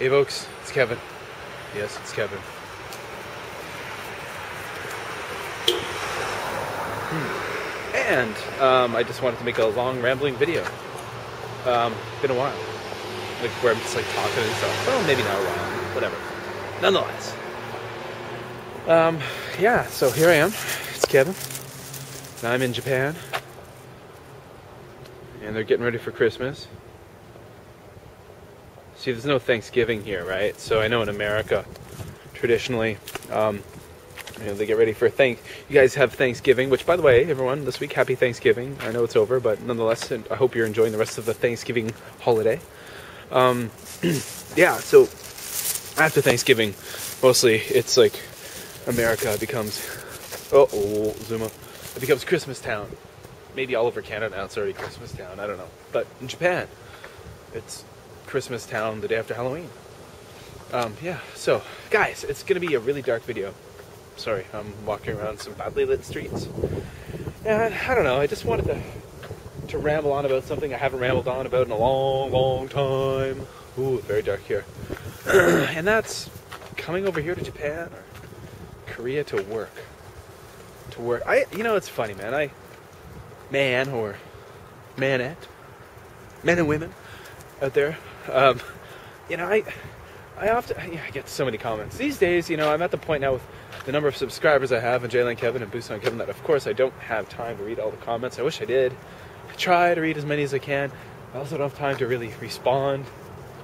Hey folks, it's Kevin. Yes, it's Kevin. And I just wanted to make a long rambling video. Been a while. Like where I'm just like talking and stuff. Well, maybe not a while. Whatever. Nonetheless. Yeah, so here I am. It's Kevin. And I'm in Japan. And they're getting ready for Christmas. See, there's no Thanksgiving here, right? So I know in America, traditionally, they get ready for You guys have Thanksgiving, which, by the way, everyone, this week, happy Thanksgiving. I know it's over, but nonetheless, I hope you're enjoying the rest of the Thanksgiving holiday. Yeah, so after Thanksgiving, mostly it's like America becomes, Zuma, it becomes Christmas town. Maybe all over Canada now it's already Christmas town, I don't know. But in Japan, it's Christmas town the day after Halloween. Yeah, so guys, it's gonna be a really dark video. Sorry, I'm walking around some badly lit streets. And I don't know, I just wanted to ramble on about something I haven't rambled on about in a long, long time. Ooh, very dark here. And that's coming over here to Japan or Korea to work. It's funny, man. Men and women out there. I often I get so many comments these days. I'm at the point now with the number of subscribers I have on Jalen Kevin and Boost on Kevin that of course I don't have time to read all the comments. I wish I did. I try to read as many as I can. I also don't have time to really respond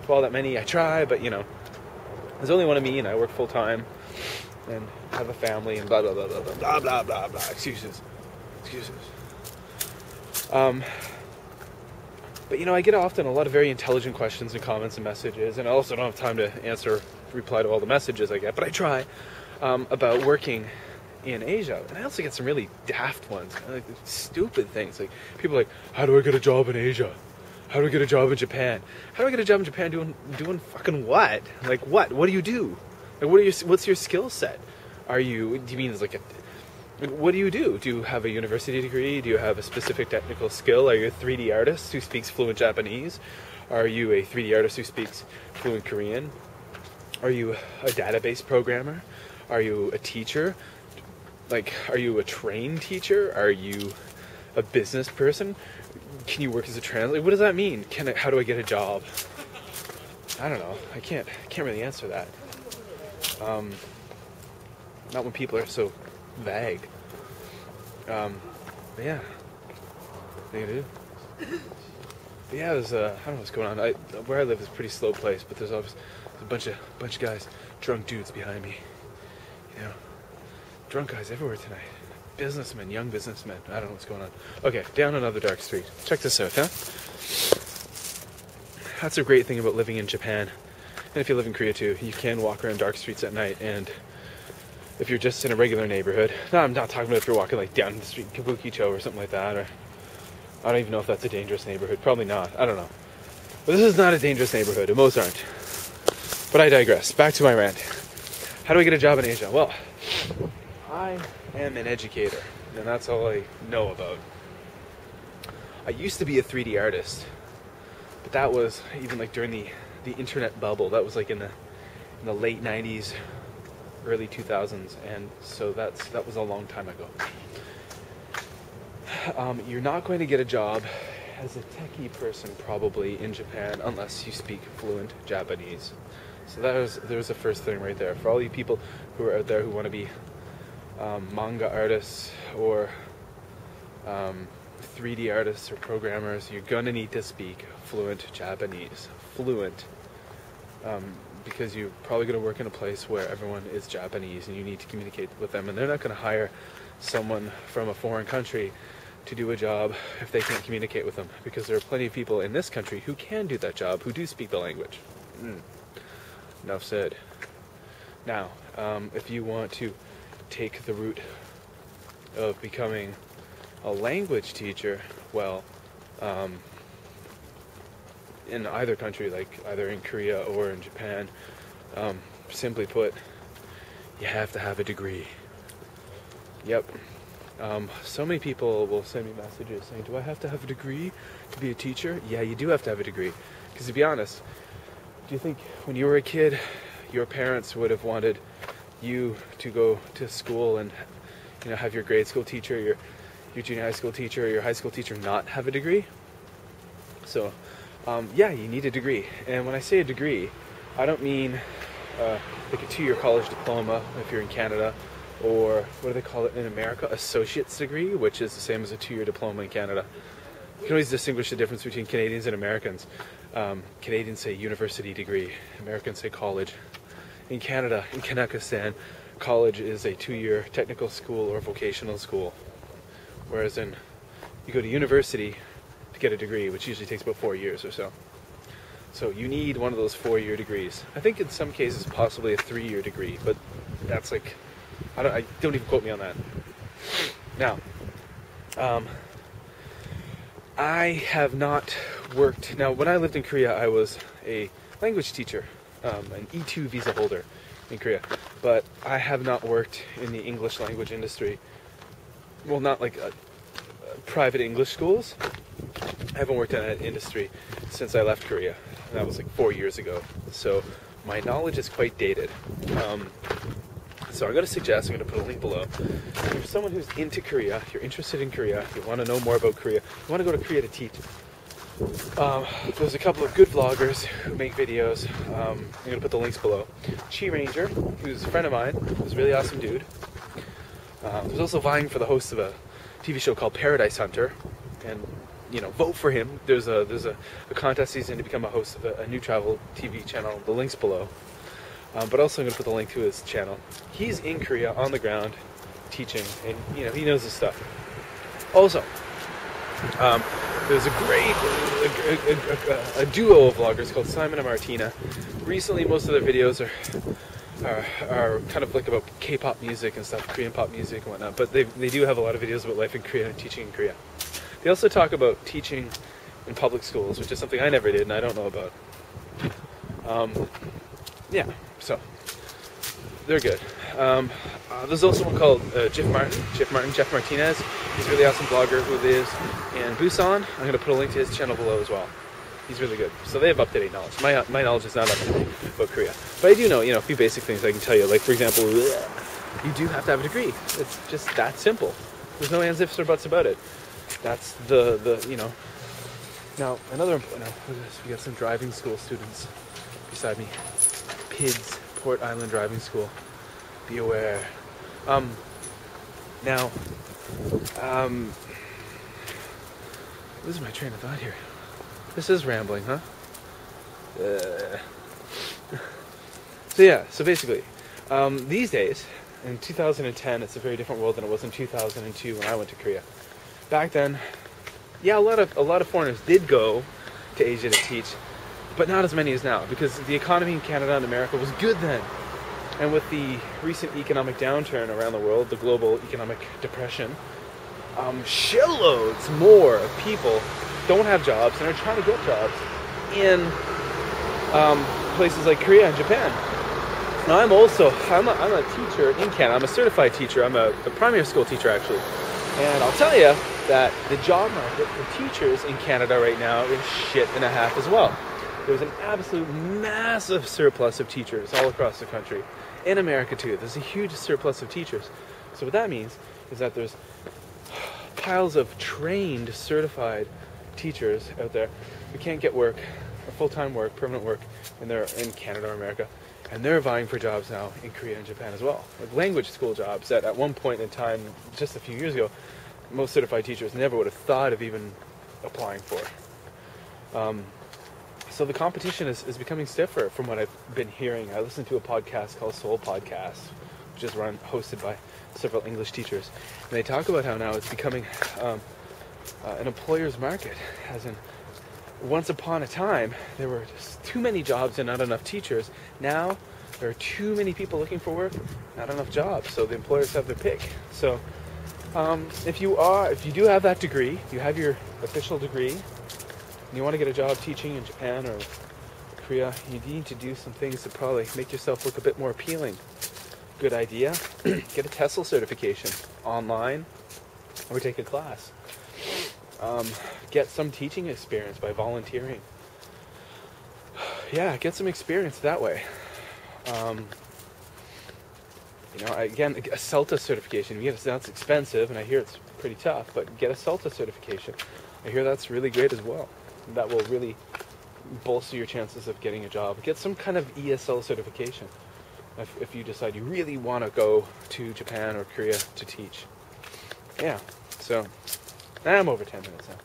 to all that many. I try, but there's only one of me, and I work full time and have a family and blah blah blah blah blah blah blah blah. Excuses. But I get often a lot of very intelligent questions and comments and messages, and I also don't have time to reply to all the messages I get, but I try, about working in Asia. And I also get some really daft ones, like stupid things. Like people are like, how do I get a job in Asia? How do I get a job in Japan? How do I get a job in Japan doing fucking what? Like what? What do you do? Like what's your skill set? Do you mean it's like what do you do? Do you have a university degree? Do you have a specific technical skill? Are you a 3D artist who speaks fluent Japanese? Are you a 3D artist who speaks fluent Korean? Are you a database programmer? Are you a teacher? Like, are you a trained teacher? Are you a business person? Can you work as a translator? What does that mean? How do I get a job? I don't know. I can't really answer that. Not when people are so vague. But yeah. What are you gonna do? But yeah, there's I don't know what's going on. Where I live is a pretty slow place, but there's always a bunch of guys, drunk dudes behind me. Drunk guys everywhere tonight. Businessmen, young businessmen. I don't know what's going on. Okay, down another dark street. Check this out, huh? That's a great thing about living in Japan. And if you live in Korea too, you can walk around dark streets at night, and if you're just in a regular neighborhood, no, I'm not talking about if you're walking like down the street in Kabukicho or something like that, or I don't even know if that's a dangerous neighborhood. Probably not. I don't know. But this is not a dangerous neighborhood, and most aren't. But I digress. Back to my rant. How do I get a job in Asia? Well, I am an educator, and that's all I know about. I used to be a 3D artist, but that was even like during the internet bubble. That was like in the late 90s, early 2000s, and so that was a long time ago. You're not going to get a job as a techie person probably in Japan unless you speak fluent Japanese. So there's the first thing right there. For all you people who are out there who want to be manga artists or 3D artists or programmers, you're gonna need to speak fluent Japanese. Fluent. Because you're probably going to work in a place where everyone is Japanese and you need to communicate with them, and they're not going to hire someone from a foreign country to do a job if they can't communicate with them, because there are plenty of people in this country who can do that job, who do speak the language. Enough said. Now, if you want to take the route of becoming a language teacher, well, in either country, like either in Korea or in Japan, simply put, you have to have a degree. Yep. So many people will send me messages saying, do I have to have a degree to be a teacher? Yeah, you do have to have a degree. Because to be honest, Do you think when you were a kid, your parents would have wanted you to go to school and, have your grade school teacher, your junior high school teacher, or your high school teacher not have a degree? So, yeah, you need a degree. And when I say a degree, I don't mean like a 2-year college diploma if you're in Canada, or what do they call it in America? Associate's degree, which is the same as a 2-year diploma in Canada. You can always distinguish the difference between Canadians and Americans. Canadians say university degree, Americans say college. In Canada, in Kazakhstan, college is a 2-year technical school or vocational school, whereas you go to university to get a degree, which usually takes about 4 years or so. So you need one of those 4-year degrees. I think in some cases possibly a 3-year degree, but that's like, I don't even quote me on that. Now, I have not worked. Now, when I lived in Korea, I was a language teacher, an E2 visa holder in Korea, but I have not worked in the English language industry. Well, not like private English schools. I haven't worked in that industry since I left Korea. That was like 4 years ago. So my knowledge is quite dated. So I'm going to suggest, I'm going to put a link below. If you're someone who's into Korea, if you're interested in Korea, you want to know more about Korea, you want to go to Korea to teach. There's a couple of good vloggers who make videos. I'm going to put the links below. Qiranger, who's a friend of mine, who's a really awesome dude. There's also vying for the host of a TV show called Paradise Hunter, and vote for him. There's a contest he's in to become a host of a new travel TV channel. The link's below. But also I'm going to put the link to his channel. He's in Korea on the ground teaching, and he knows his stuff. Also, there's a great a duo of vloggers called Simon and Martina. Recently, most of their videos are kind of like about K-pop music and stuff, Korean pop music and whatnot. But they do have a lot of videos about life in Korea and teaching in Korea. They also talk about teaching in public schools, which is something I never did and I don't know about. Yeah, so they're good. There's also one called Jeff Martinez. He's a really awesome blogger who lives in Busan. I'm going to put a link to his channel below as well. He's really good. So they have up-to-date knowledge. My knowledge is not up-to-date about Korea. But I do know, a few basic things I can tell you. Like, for example, you do have to have a degree. It's just that simple. There's no ands, ifs, or buts about it. That's the. Now, another important, we got some driving school students beside me. PIDS, Port Island Driving School. Be aware. Now, losing my train of thought here. This is rambling, huh? So basically, these days, in 2010, it's a very different world than it was in 2002 when I went to Korea. Back then, yeah, a lot of foreigners did go to Asia to teach, but not as many as now, because the economy in Canada and America was good then. And with the recent economic downturn around the world, the global economic depression, shitloads more of people don't have jobs and are trying to get jobs in places like Korea and Japan. Now I'm a teacher in Canada. I'm a certified teacher. I'm a primary school teacher actually. And I'll tell you that the job market for teachers in Canada right now is shit and a half as well. There's an absolute massive surplus of teachers all across the country. In America too, there's a huge surplus of teachers. So what that means is that there's piles of trained, certified teachers out there who can't get work, or full-time work, permanent work, and they're in Canada or America, and they're vying for jobs now in Korea and Japan as well. Like language school jobs that at one point in time, just a few years ago, most certified teachers never would have thought of even applying for. So the competition is becoming stiffer from what I've been hearing. I listened to a podcast called Seoul Podcast, which is hosted by several English teachers. And they talk about how now it's becoming an employer's market. As in, once upon a time, there were just too many jobs and not enough teachers. Now, there are too many people looking for work, not enough jobs. So the employers have their pick. So if you do have that degree, you have your official degree, and you want to get a job teaching in Japan or Korea, you need to do some things to probably make yourself look a bit more appealing. Good idea. Get a TESOL certification online or take a class. Get some teaching experience by volunteering. yeah, get some experience that way. Again, a CELTA certification. That's expensive, and I hear it's pretty tough, but get a CELTA certification. I hear that's really great as well. That will really bolster your chances of getting a job. Get some kind of ESL certification if you decide you really want to go to Japan or Korea to teach. Yeah, so I'm over 10 minutes now,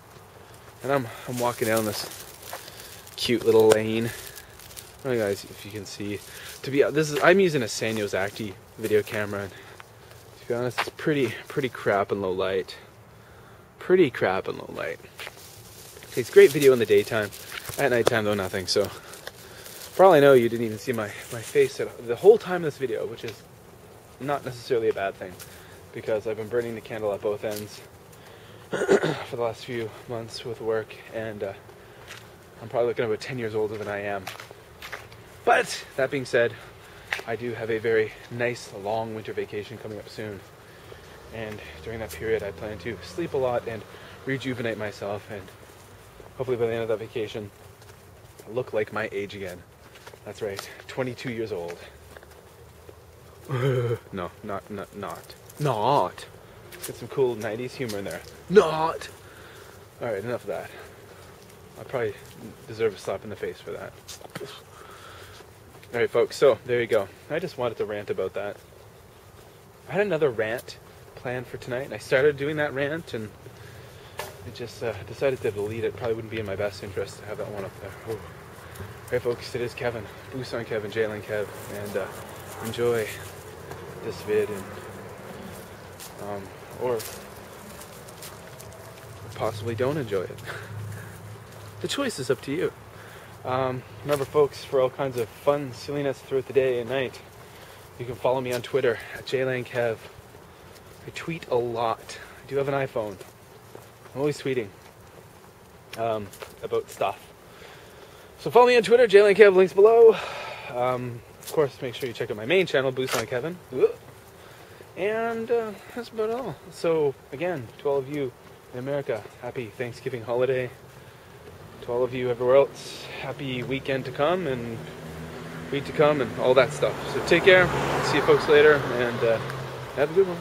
and I'm walking down this cute little lane. I don't know, guys, if you can see. I'm using a Sanyo's Acti video camera, and to be honest, it's pretty crap in low light. Pretty crap in low light. It's great video in the daytime. At nighttime, though, nothing. So, for all I know, you didn't even see my face the whole time in this video, which is not necessarily a bad thing, because I've been burning the candle at both ends for the last few months with work, and I'm probably looking about 10 years older than I am. But, that being said, I do have a very nice, long winter vacation coming up soon. And during that period, I plan to sleep a lot and rejuvenate myself, and hopefully by the end of that vacation, look like my age again. That's right, 22 years old. No, not. Get some cool 90s humor in there. Not! Alright, enough of that. I probably deserve a slap in the face for that. Alright, folks, so there you go. I just wanted to rant about that. I had another rant planned for tonight, and I started doing that rant, and I just decided to delete it. Probably wouldn't be in my best interest to have that one up there. Ooh. Alright, folks, it is Kevin. Busan Kevin, Jalen Kev, and enjoy this vid, and or possibly don't enjoy it. The choice is up to you. Remember, folks, for all kinds of fun silliness throughout the day and night, you can follow me on Twitter at JLaneKev. I tweet a lot. I do have an iPhone. I'm always tweeting about stuff. So follow me on Twitter, JLaneKev, links below. Of course, make sure you check out my main channel, Busan Kevin. And that's about all. So, again, to all of you in America, happy Thanksgiving holiday. To all of you everywhere else, happy weekend to come and week to come and all that stuff. So take care. See you folks later, and have a good one.